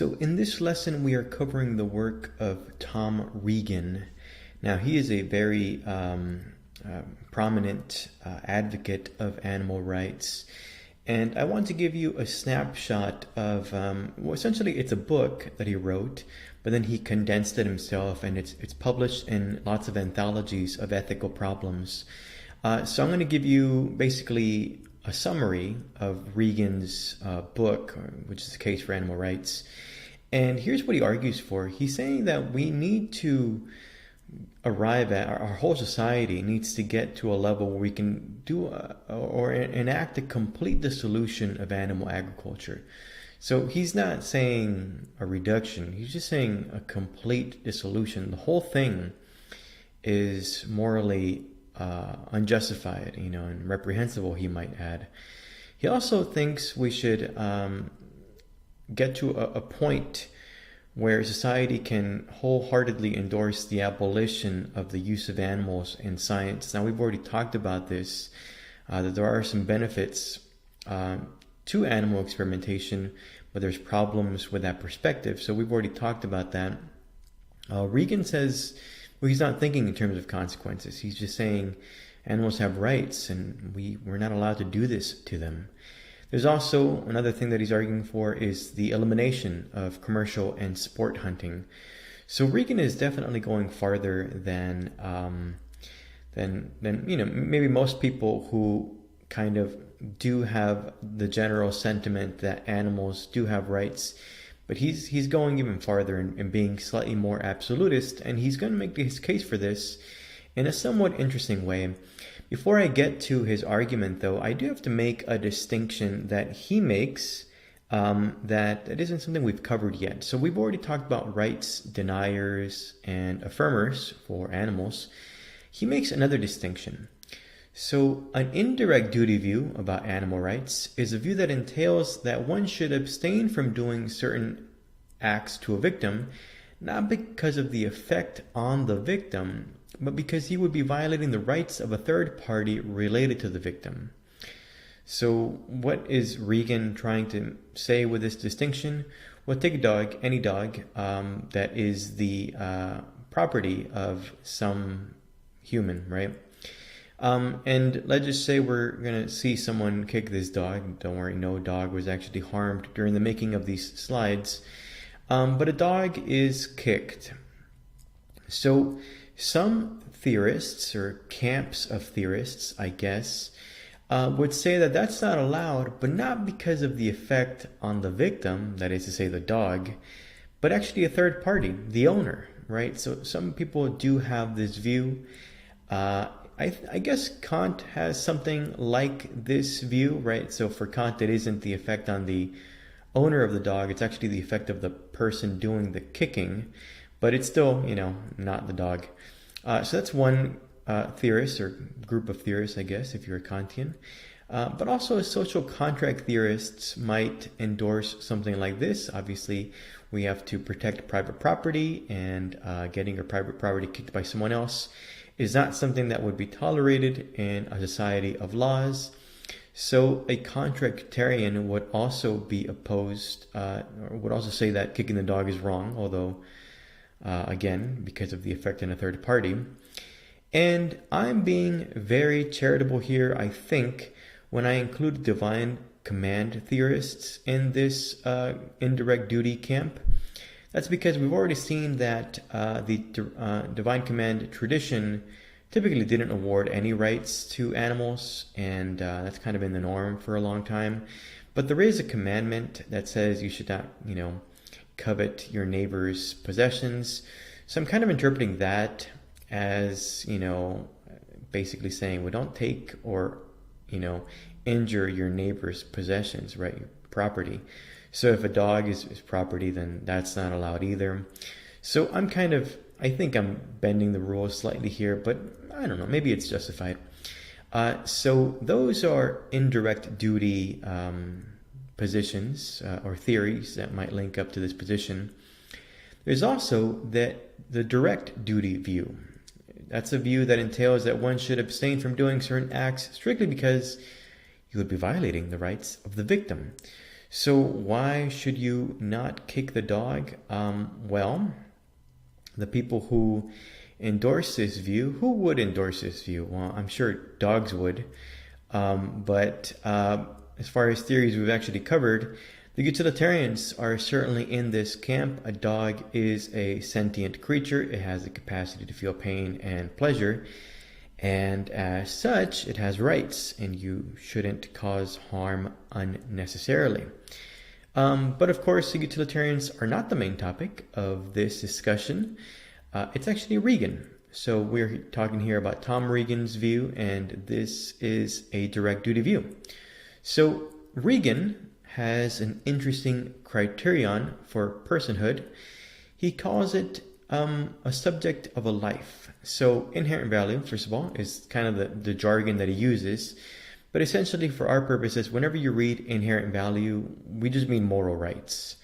So in this lesson, we are covering the work of Tom Regan. Now, he is a very prominent advocate of animal rights. And I want to give you a snapshot of, well, essentially it's a book that he wrote, but then he condensed it himself, and it's published in lots of anthologies of ethical problems. So I'm going to give you basically a summary of Regan's book, which is the Case for Animal Rights. And here's what he argues for. He's saying that we need to arrive at, our whole society needs to get to a level where we can do or enact a complete dissolution of animal agriculture. So he's not saying a reduction, he's just saying a complete dissolution. The whole thing is morally unjustified, and reprehensible, he might add. He also thinks we should get to a point where society can wholeheartely endorse the abolition of the use of animals in science. Now, we've already talked about this, that there are some benefits to animal experimentation, but there's problems with that perspective. So we've already talked about that. Regan says, well, he's not thinking in terms of consequences. He's just saying animals have rights, and we're not allowed to do this to them. There's also another thing that he's arguing for is the elimination of commercial and sport hunting. So Regan is definitely going farther than maybe most people who kind of do have the general sentiment that animals do have rights. But he's going even farther and being slightly more absolutist, and he's going to make his case for this in a somewhat interesting way. Before I get to his argument, though, I do have to make a distinction that he makes that isn't something we've covered yet. So we've already talked about rights deniers and affirmers for animals. He makes another distinction. So an indirect duty view about animal rights is a view that entails that one should abstain from doing certain acts to a victim, not because of the effect on the victim, but because he would be violating the rights of a third party related to the victim. So what is Regan trying to say with this distinction? Well, take a dog, any dog, that is the property of some human, right? And let's just say we're going to see someone kick this dog. Don't worry, no dog was actually harmed during the making of these slides. But a dog is kicked. So some theorists, or camps of theorists, I guess, would say that that's not allowed, but not because of the effect on the victim, that is to say the dog, but actually a third party, the owner, right? So some people do have this view. I guess Kant has something like this view, right? So for Kant, it isn't the effect on the owner of the dog, it's actually the effect of the person doing the kicking, but it's still, not the dog. So that's one theorist, or group of theorists, I guess, if you're a Kantian. But also social contract theorists might endorse something like this. Obviously, we have to protect private property, and getting your private property kicked by someone else is not something that would be tolerated in a society of laws. So a contractarian would also be opposed, or would also say that kicking the dog is wrong, although, again, because of the effect on a third party. And I'm being very charitable here, I think, when I include divine command theorists in this indirect duty camp. That's because we've already seen that the divine command tradition typically didn't award any rights to animals, and that's kind of been the norm for a long time. But there is a commandment that says you should not, covet your neighbor's possessions. So I'm kind of interpreting that as, basically saying, well, don't take or, injure your neighbor's possessions, right? Your property. So if a dog is property, then that's not allowed either. So I think I'm bending the rules slightly here, but I don't know, maybe it's justified. So those are indirect duty positions or theories that might link up to this position. There's also the direct duty view. That's a view that entails that one should abstain from doing certain acts strictly because you would be violating the rights of the victim. So why should you not kick the dog? Well, the people who endorse this view, who would endorse this view? Well, I'm sure dogs would. But as far as theories we've actually covered, the utilitarians are certainly in this camp. A dog is a sentient creature. It has the capacity to feel pain and pleasure. And as such, it has rights, and you shouldn't cause harm unnecessarily. But of course, the utilitarians are not the main topic of this discussion. It's actually Regan. So we're talking here about Tom Regan's view, and this is a direct duty view. So Regan has an interesting criterion for personhood. He calls it a subject of a life. So inherent value, first of all, is kind of the jargon that he uses. But essentially, for our purposes, whenever you read inherent value, we just mean moral rights.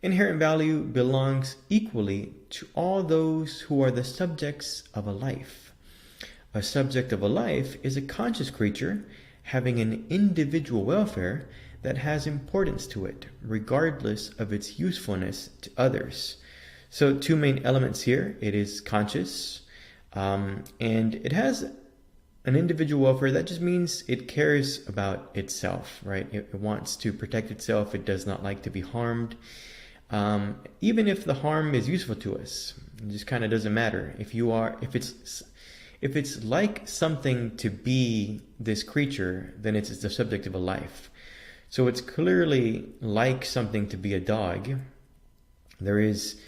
Inherent value belongs equally to all those who are the subjects of a life. A subject of a life is a conscious creature having an individual welfare that has importance to it, regardless of its usefulness to others. So two main elements here. It is conscious, and it has an individual welfare. That just means it cares about itself, right? It wants to protect itself. It does not like to be harmed. Even if the harm is useful to us, it just kind of doesn't matter. If it's like something to be this creature, then it's the subject of a life. So it's clearly like something to be a dog. There is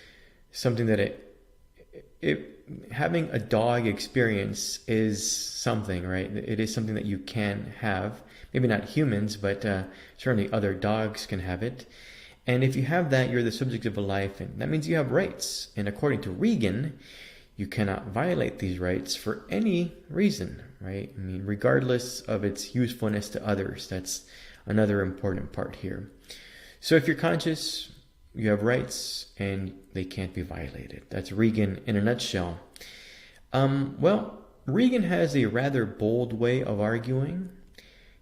something that having a dog experience is something, right? It is something that you can have. Maybe not humans, but certainly other dogs can have it. And if you have that, you're the subject of a life, and that means you have rights. And according to Regan, you cannot violate these rights for any reason, right? I mean, regardless of its usefulness to others. That's another important part here. So if you're conscious, you have rights, and they can't be violated. That's Regan in a nutshell. Well, Regan has a rather bold way of arguing.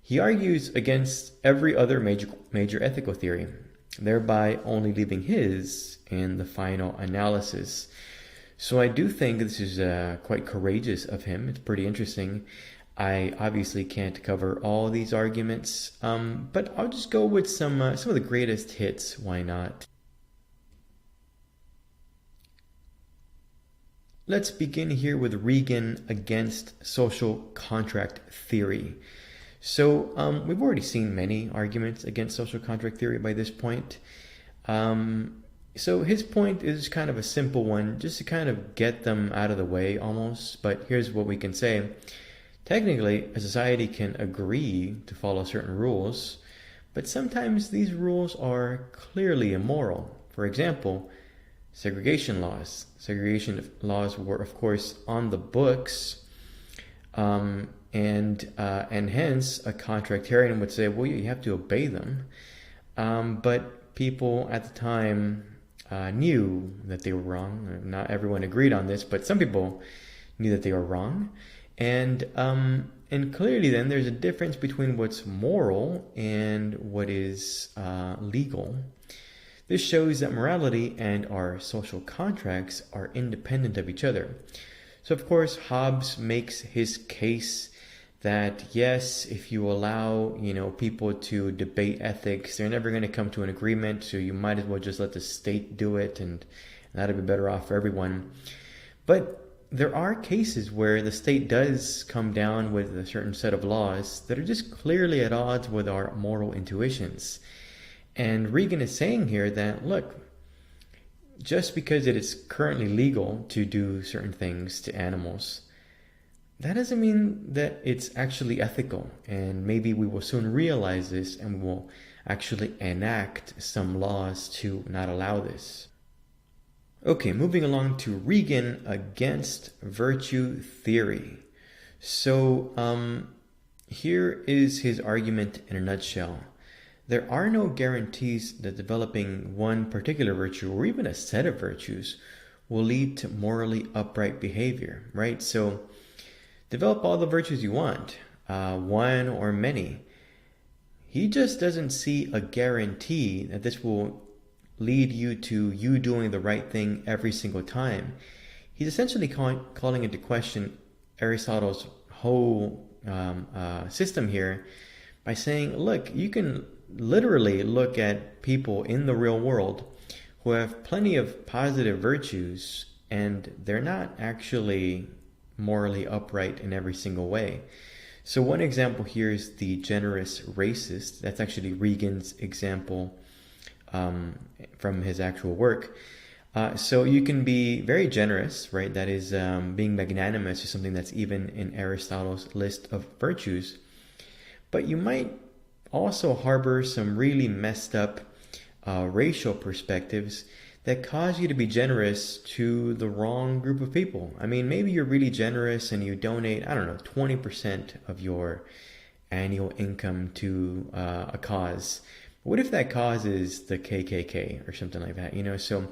He argues against every other major ethical theory, thereby only leaving his in the final analysis. So I do think this is quite courageous of him. It's pretty interesting. I obviously can't cover all these arguments, but I'll just go with some of the greatest hits. Why not? Let's begin here with Regan against social contract theory. So we've already seen many arguments against social contract theory by this point. So his point is kind of a simple one, just to kind of get them out of the way almost. But here's what we can say. Technically, a society can agree to follow certain rules, but sometimes these rules are clearly immoral. For example, segregation laws. Segregation laws were, of course, on the books, and hence a contractarian would say, well, you have to obey them. But people at the time knew that they were wrong. Not everyone agreed on this, but some people knew that they were wrong. And clearly then there's a difference between what's moral and what is legal. This shows that morality and our social contracts are independent of each other. So of course Hobbes makes his case that yes, if you allow people to debate ethics, they're never going to come to an agreement, so you might as well just let the state do it, and that'll be better off for everyone. But there are cases where the state does come down with a certain set of laws that are just clearly at odds with our moral intuitions. And Regan is saying here that, look, just because it is currently legal to do certain things to animals, that doesn't mean that it's actually ethical. And maybe we will soon realize this, and we will actually enact some laws to not allow this. Okay, moving along to Regan against virtue theory. So here is his argument in a nutshell. There are no guarantees that developing one particular virtue or even a set of virtues will lead to morally upright behavior, right? So develop all the virtues you want, one or many. he just doesn't see a guarantee that this will lead you to you doing the right thing every single time. He's essentially calling into question Aristotle's whole system here by saying, look, you can literally look at people in the real world who have plenty of positive virtues and they're not actually morally upright in every single way. So one example here is the generous racist. That's actually Regan's example from his actual work. So you can be very generous, right? That is, being magnanimous is something that's even in Aristotle's list of virtues. But you might also harbor some really messed up racial perspectives that cause you to be generous to the wrong group of people. I mean, maybe you're really generous and you donate, 20% of your annual income to a cause. What if that cause is the KKK or something like that? So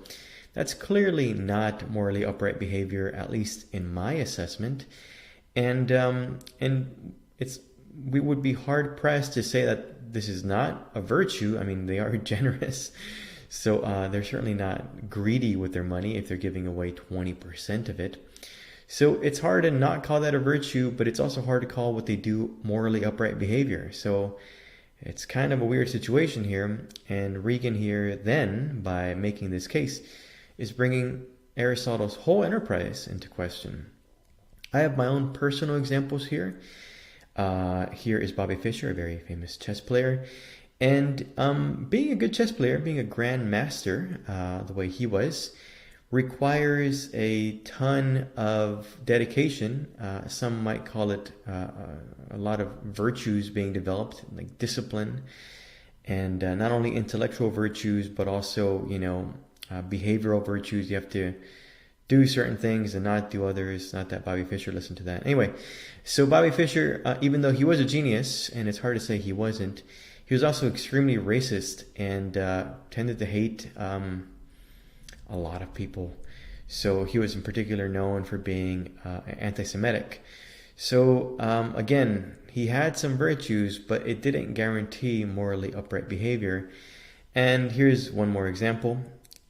that's clearly not morally upright behavior, at least in my assessment. And we would be hard pressed to say that this is not a virtue. I mean, they are generous. So they're certainly not greedy with their money if they're giving away 20% of it. So it's hard to not call that a virtue, but it's also hard to call what they do morally upright behavior. So it's kind of a weird situation here. And Regan here then, by making this case, is bringing Aristotle's whole enterprise into question. I have my own personal examples here. Here is Bobby Fischer, a very famous chess player. And being a good chess player, being a grandmaster, the way he was, requires a ton of dedication. Some might call it a lot of virtues being developed, like discipline, and not only intellectual virtues, but also, behavioral virtues. You have to do certain things and not do others. Not that Bobby Fischer listened to that. Anyway, so Bobby Fischer, even though he was a genius, and it's hard to say he wasn't, he was also extremely racist and tended to hate a lot of people. So he was in particular known for being anti-Semitic. So again, he had some virtues, but it didn't guarantee morally upright behavior. And here's one more example.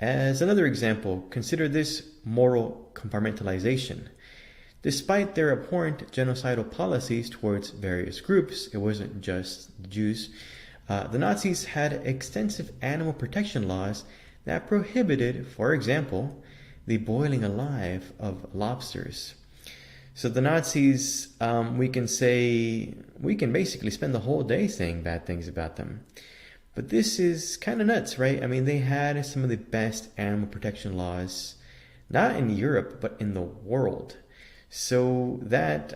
As another example, consider this moral compartmentalization. Despite their abhorrent genocidal policies towards various groups, it wasn't just the Jews, the Nazis had extensive animal protection laws that prohibited, for example, the boiling alive of lobsters. So the Nazis, we can basically spend the whole day saying bad things about them. But this is kind of nuts, right? I mean, they had some of the best animal protection laws, not in Europe, but in the world. So that,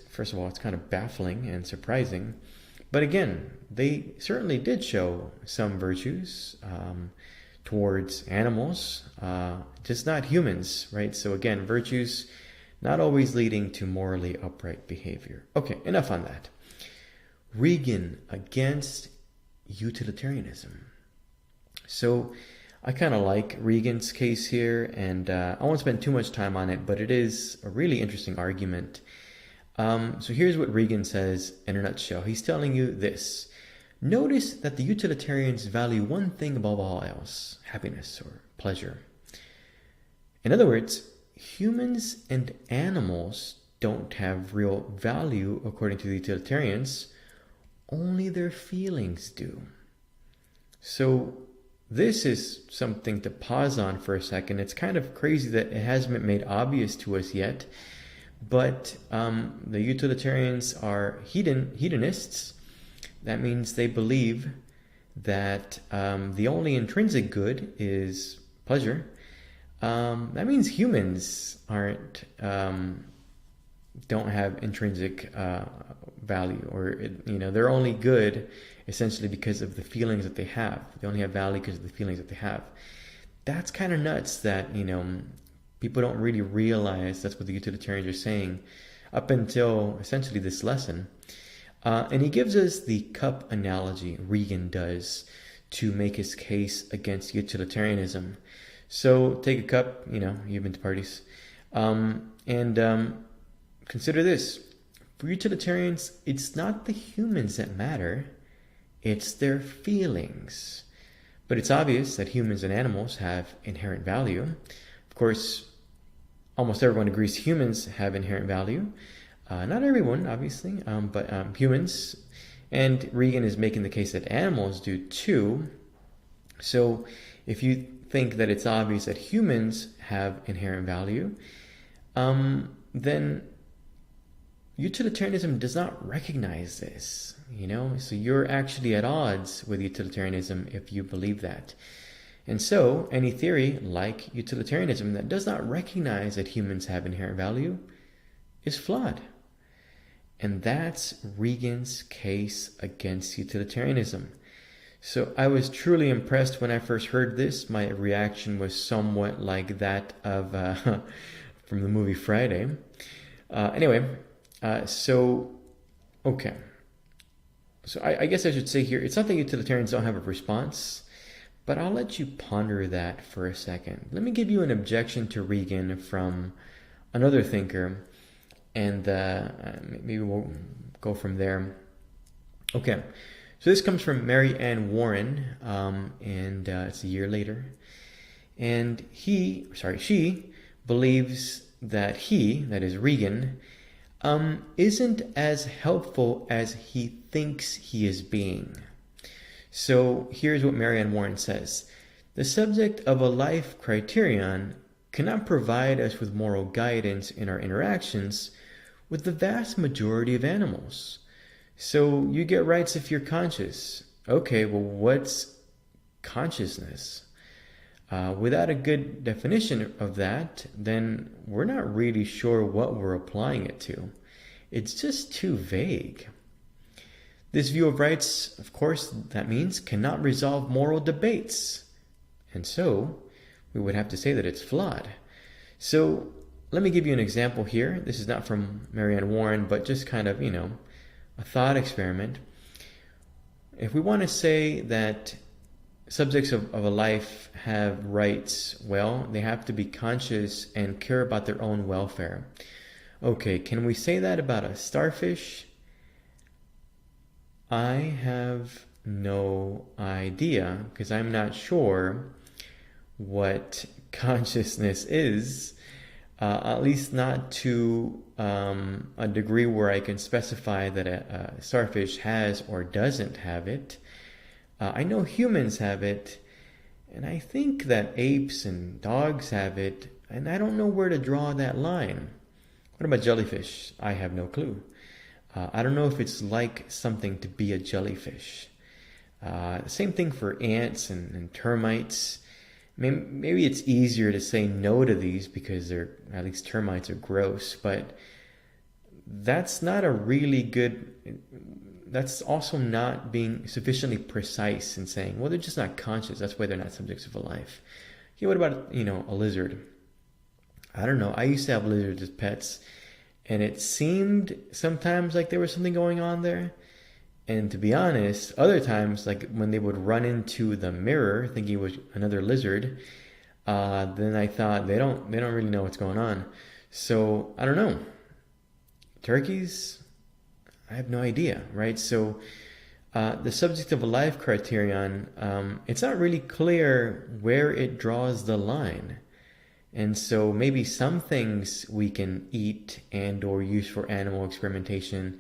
first of all, it's kind of baffling and surprising. But again, they certainly did show some virtues towards animals, just not humans, right? So again, virtues not always leading to morally upright behavior. Okay, enough on that. Regan against utilitarianism. So I kind of like Regan's case here, and I won't spend too much time on it, but it is a really interesting argument. So here's what Regan says in a nutshell. He's telling you this. Notice that the utilitarians value one thing above all else, happiness or pleasure. In other words, humans and animals don't have real value according to the utilitarians, only their feelings do. So this is something to pause on for a second. It's kind of crazy that it hasn't been made obvious to us yet, but the utilitarians are hedonists. That means they believe that the only intrinsic good is pleasure. That means humans don't have intrinsic value, or they're only good essentially because of the feelings that they have. They only have value because of the feelings that they have. That's kind of nuts that people don't really realize that's what the utilitarians are saying up until essentially this lesson. And he gives us the cup analogy, Regan does, to make his case against utilitarianism. So take a cup, you've been to parties, and consider this. For utilitarians, it's not the humans that matter, it's their feelings. But it's obvious that humans and animals have inherent value. Of course, almost everyone agrees humans have inherent value. Not everyone, obviously, but humans. And Regan is making the case that animals do too. So if you think that it's obvious that humans have inherent value, then utilitarianism does not recognize this, So you're actually at odds with utilitarianism if you believe that. And so any theory like utilitarianism that does not recognize that humans have inherent value is flawed. And that's Regan's case against utilitarianism. So I was truly impressed when I first heard this. My reaction was somewhat like that of from the movie Friday. Okay. So I guess I should say here, it's not that utilitarians don't have a response, but I'll let you ponder that for a second. Let me give you an objection to Regan from another thinker, and maybe we'll go from there. Okay, so this comes from Mary Ann Warren, and it's a year later. And she believes that that is Regan, isn't as helpful as he thinks he is being. So here's what Mary Ann Warren says. The subject of a life criterion cannot provide us with moral guidance in our interactions with the vast majority of animals. So you get rights if you're conscious. Okay, well, what's consciousness? Without a good definition of that, then we're not really sure what we're applying it to. It's just too vague. This view of rights, of course, that means cannot resolve moral debates. And so we would have to say that it's flawed. So let me give you an example here. This is not from Mary Ann Warren, but just kind of, a thought experiment. If we want to say that subjects of a life have rights, well, they have to be conscious and care about their own welfare. Okay, can we say that about a starfish? I have no idea, because I'm not sure what consciousness is, at least not to a degree where I can specify that a starfish has or doesn't have it. I know humans have it, and I think that apes and dogs have it, and I don't know where to draw that line. What about jellyfish? I have no clue. I don't know if it's like something to be a jellyfish. Same thing for ants and termites. Maybe it's easier to say no to these because at least termites are gross, but that's not a really good... That's also not being sufficiently precise in saying, well, they're just not conscious. That's why they're not subjects of a life. Okay, what about, a lizard? I don't know. I used to have lizards as pets, and it seemed sometimes like there was something going on there. And to be honest, other times, like when they would run into the mirror thinking it was another lizard, then I thought they don't really know what's going on. So I don't know. Turkeys? I have no idea, right? So the subject of a life criterion, it's not really clear where it draws the line. And so maybe some things we can eat and or use for animal experimentation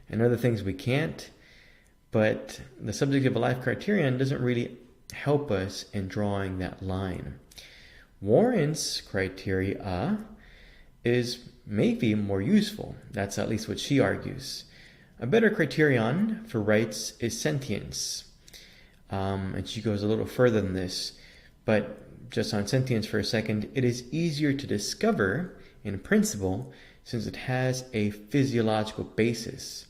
and other things we can't. But the subject of a life criterion doesn't really help us in drawing that line. Warren's criteria is maybe more useful. That's at least what she argues. A better criterion for rights is sentience. And she goes a little further than this. But just on sentience for a second, it is easier to discover in principle since it has a physiological basis.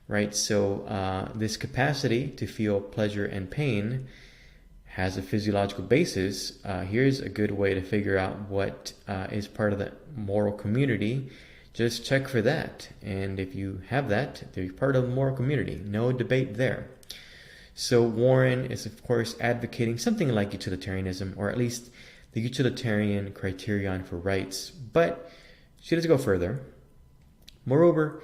Right? So this capacity to feel pleasure and pain has a physiological basis. Here's a good way to figure out what is part of the moral community. Just check for that. And if you have that, you're part of the moral community. No debate there. So Warren is, of course, advocating something like utilitarianism, or at least the utilitarian criterion for rights. But she does go further. Moreover,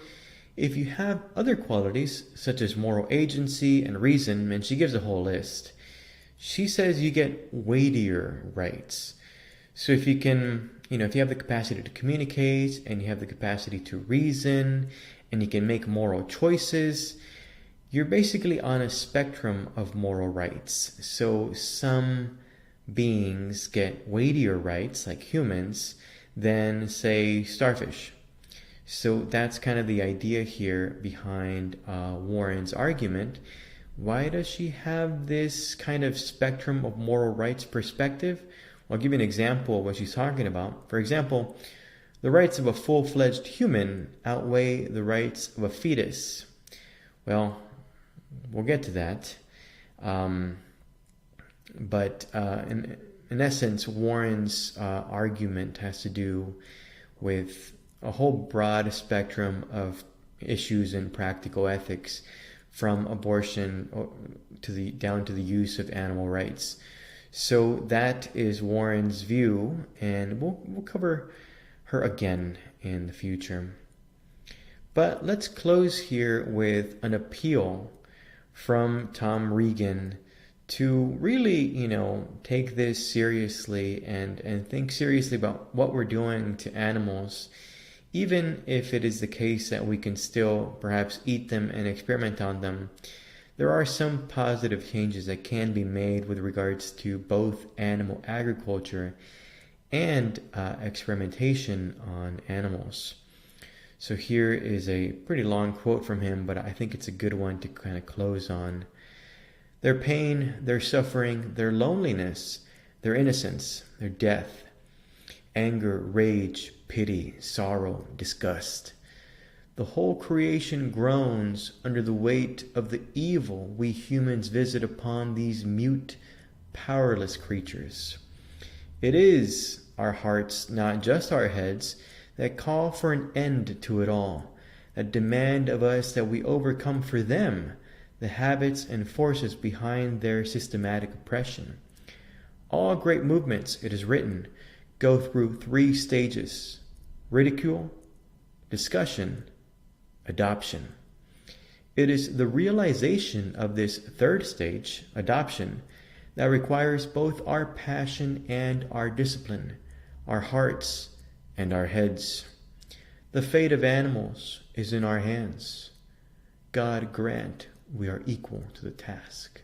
If you have other qualities, such as moral agency and reason, and she gives a whole list, she says you get weightier rights. So if you can, if you have the capacity to communicate and you have the capacity to reason and you can make moral choices, you're basically on a spectrum of moral rights. So some beings get weightier rights, like humans, than, say, starfish. So that's kind of the idea here behind Warren's argument. Why does she have this kind of spectrum of moral rights perspective? I'll give you an example of what she's talking about. For example, the rights of a full-fledged human outweigh the rights of a fetus. Well, we'll get to that. But in essence, Warren's argument has to do with a whole broad spectrum of issues in practical ethics, from abortion down to the use of animal rights. So that is Warren's view, and we'll cover her again in the future. But let's close here with an appeal from Tom Regan to really, take this seriously and think seriously about what we're doing to animals, even if it is the case that we can still perhaps eat them and experiment on them. There are some positive changes that can be made with regards to both animal agriculture and experimentation on animals. So here is a pretty long quote from him, but I think it's a good one to kind of close on. Their pain, their suffering, their loneliness, their innocence, their death, anger, rage, pity, sorrow, disgust. The whole creation groans under the weight of the evil we humans visit upon these mute, powerless creatures. It is our hearts, not just our heads, that call for an end to it all, that demand of us that we overcome for them the habits and forces behind their systematic oppression. All great movements, it is written, go through 3 stages: ridicule, discussion, adoption. It is the realization of this 3rd stage, adoption, that requires both our passion and our discipline, our hearts and our heads. The fate of animals is in our hands. God grant we are equal to the task.